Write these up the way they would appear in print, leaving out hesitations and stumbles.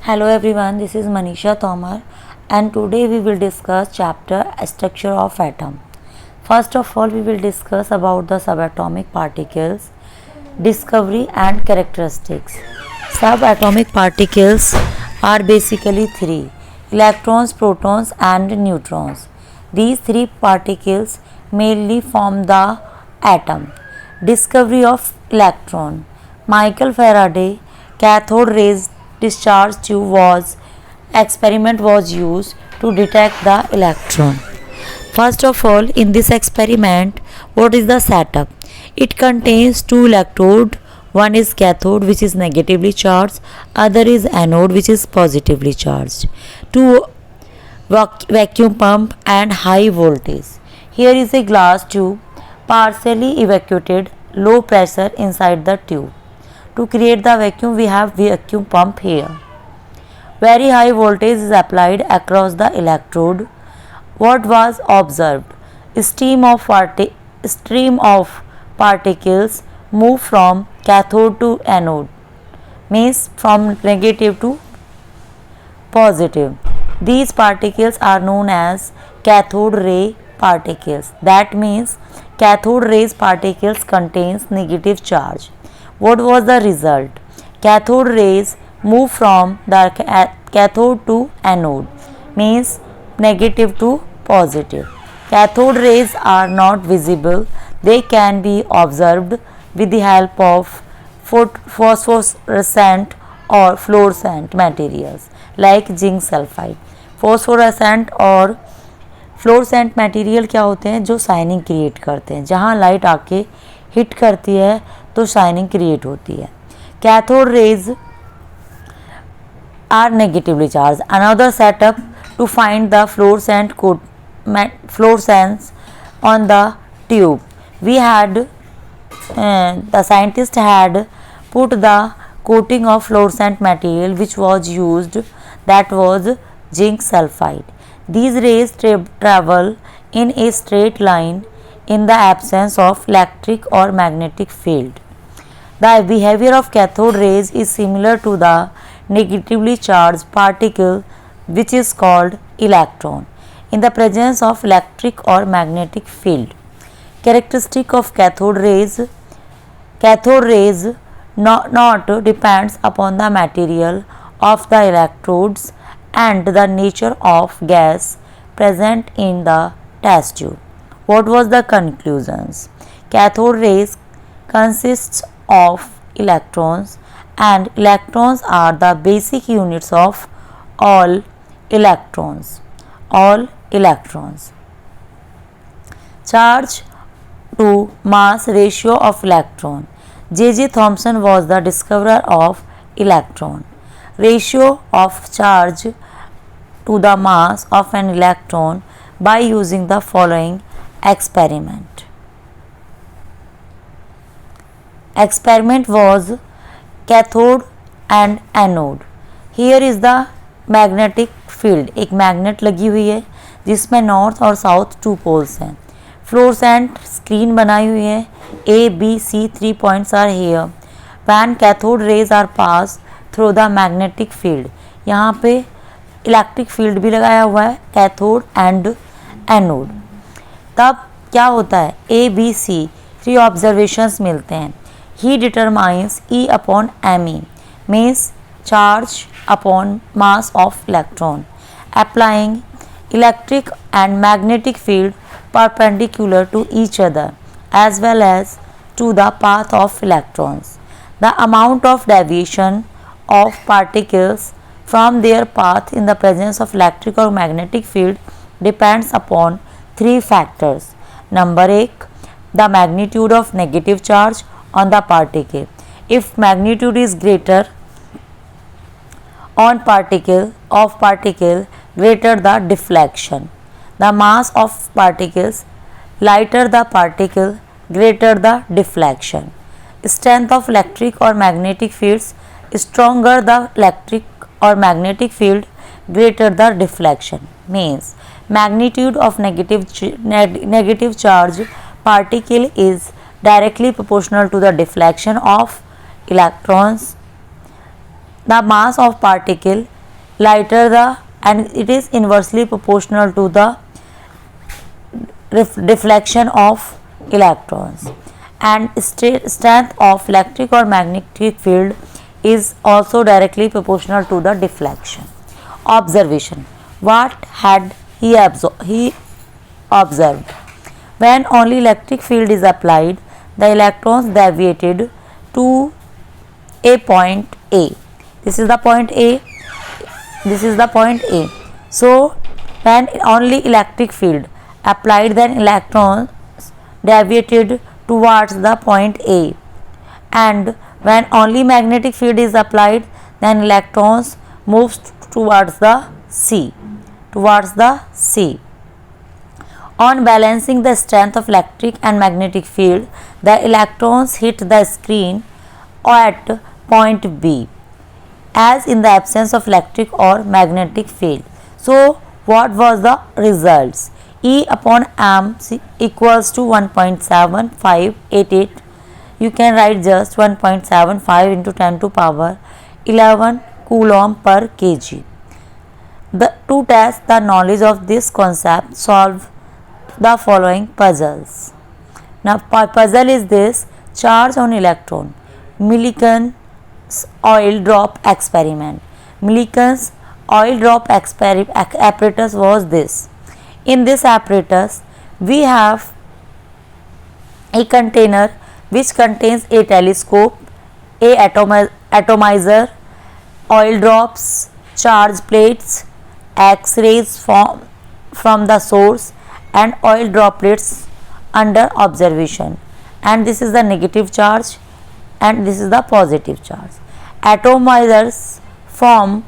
Hello everyone, this is Manisha Tomar and today we will discuss chapter Structure of Atom. First of all, we will discuss about the subatomic particles, discovery and characteristics. Subatomic particles are basically three: electrons, protons and neutrons. These three particles mainly form the atom. Discovery of electron. Michael Faraday cathode rays discharge tube was experiment was used to detect the electron. First of all, in this experiment, what is the setup? It contains two electrodes. One is cathode, which is negatively charged, other is anode, which is positively charged. Two vacuum pump and high voltage. Here is a glass tube partially evacuated, low pressure inside the tube. To create the vacuum, we have vacuum pump here. Very high voltage is applied across the electrode. What was observed? Stream of particles move from cathode to anode, means from negative to positive. These particles are known as cathode ray particles. That means cathode rays particles contains negative charge. What was the result? Cathode rays move from the cathode to anode, means negative to positive. Cathode rays are not visible. They can be observed with the help of phosphorescent or fluorescent materials like zinc sulfide. Phosphorescent और fluorescent material क्या होते हैं? जो shining create करते हैं. जहाँ light आके hit करती है तो शाइनिंग क्रिएट होती है. Cathode rays are negatively charge. Another setup to find the fluorescence on the tube. We had the scientist had put the coating of fluorescent material which was used, that was zinc sulfide. These rays travel in a straight line in the absence of electric or magnetic field. The behavior of cathode rays is similar to the negatively charged particle which is called electron in the presence of electric or magnetic field. Characteristic of cathode rays. Cathode rays not depends upon the material of the electrodes and the nature of gas present in the test tube. What was the conclusions? Cathode rays consists of electrons and electrons are the basic units of all electrons. All electrons. Charge to mass ratio of electron. J.J. Thomson was the discoverer of electron. Ratio of charge to the mass of an electron by using the following experiment. Experiment was cathode and anode. Here is the magnetic field. एक magnet लगी हुई है जिसमें north और south two poles हैं. Fluorescent screen बनाई हुई है. A, B, C 3 points are here. When cathode rays are passed through the magnetic field. यहाँ पे इलेक्ट्रिक फील्ड भी लगाया हुआ है कैथोड एंड एनोड. तब क्या होता है? A, B, C 3 ऑब्जर्वेशंस मिलते हैं. He determines E upon me, means charge upon mass of electron, applying electric and magnetic field perpendicular to each other as well as to the path of electrons. The amount of deviation of particles from their path in the presence of electric or magnetic field depends upon three factors. Number 1, the magnitude of negative charge on the particle. If magnitude is greater on particle greater the deflection. The mass of particles lighter the particle greater the deflection. Strength of electric or magnetic fields stronger the electric or magnetic field greater the deflection, means magnitude of negative charge particle is directly proportional to the deflection of electrons. The mass of particle lighter the, and it is inversely proportional to the deflection of electrons, and strength of electric or magnetic field is also directly proportional to the deflection. Observation. What had he observed? When only electric field is applied, the electrons deviated to a point A. This is the point A. This is the point A. So when only electric field applied, then electrons deviated towards the point A, and when only magnetic field is applied, then electrons moves towards the C. On balancing the strength of electric and magnetic field, the electrons hit the screen at point B, as in the absence of electric or magnetic field. So what was the results? E upon m equals to 1.7588. You can write just 1.75 into 10 to power 11 coulomb per kg. To test the knowledge of this concept, solve the following puzzles. Now puzzle is this: charge on electron, Millikan's oil drop experiment. Millikan's oil drop apparatus was this. In this apparatus, we have a container which contains a telescope, a atomizer, oil drops, charge plates, X-rays from the source, and oil droplets under observation. And this is the negative charge, and this is the positive charge. Atomizers form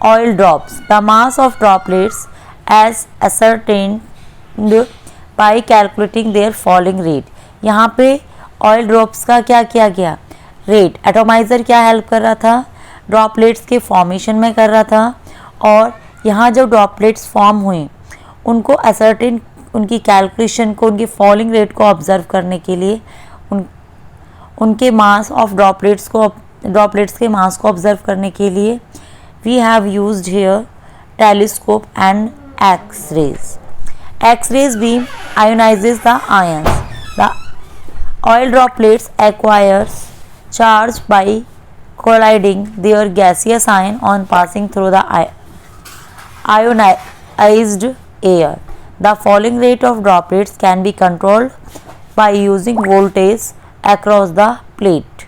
oil drops. The mass of droplets as ascertained by calculating their falling rate. यहाँ पे oil drops का क्या किया गया? Rate. Atomiser क्या help कर रहा था? ड्रॉपलेट्स के फॉर्मेशन में कर रहा था, और यहाँ जो ड्रॉपलेट्स फॉर्म हुए उनको असर्टेन, उनकी कैलकुलेशन को, उनकी फॉलिंग रेट को ऑब्जर्व करने के लिए, उनके मास ऑफ ड्रॉपलेट्स के मास को ऑब्जर्व करने के लिए we have used here telescope and X-rays. X-rays beam ionizes the ions. The oil droplets acquires charge by colliding their gaseous ion on passing through the ionized air. The falling rate of droplets can be controlled by using voltage across the plate.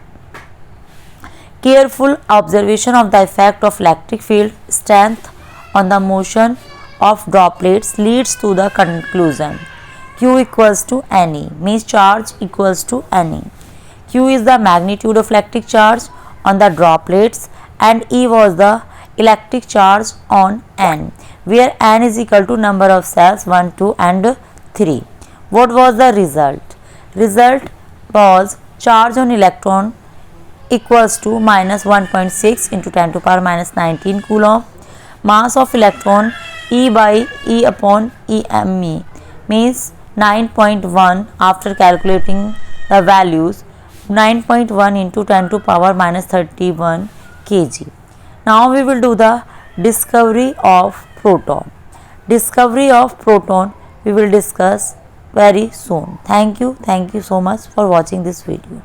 Careful observation of the effect of electric field strength on the motion of droplets leads to the conclusion Q equals to Ne, means charge equals to Ne. Q is the magnitude of electric charge on the droplets, and E was the electric charge on N, where N is equal to number of cells 1, 2 and 3. What was the result? Result was charge on electron equals to minus 1.6 into 10 to power minus 19 coulomb. Mass of electron E by E upon EME means 9.1. After calculating the values, 9.1 into 10 to power minus 31 kg. Now we will do the discovery of proton. Discovery of proton we will discuss very soon. Thank you so much for watching this video.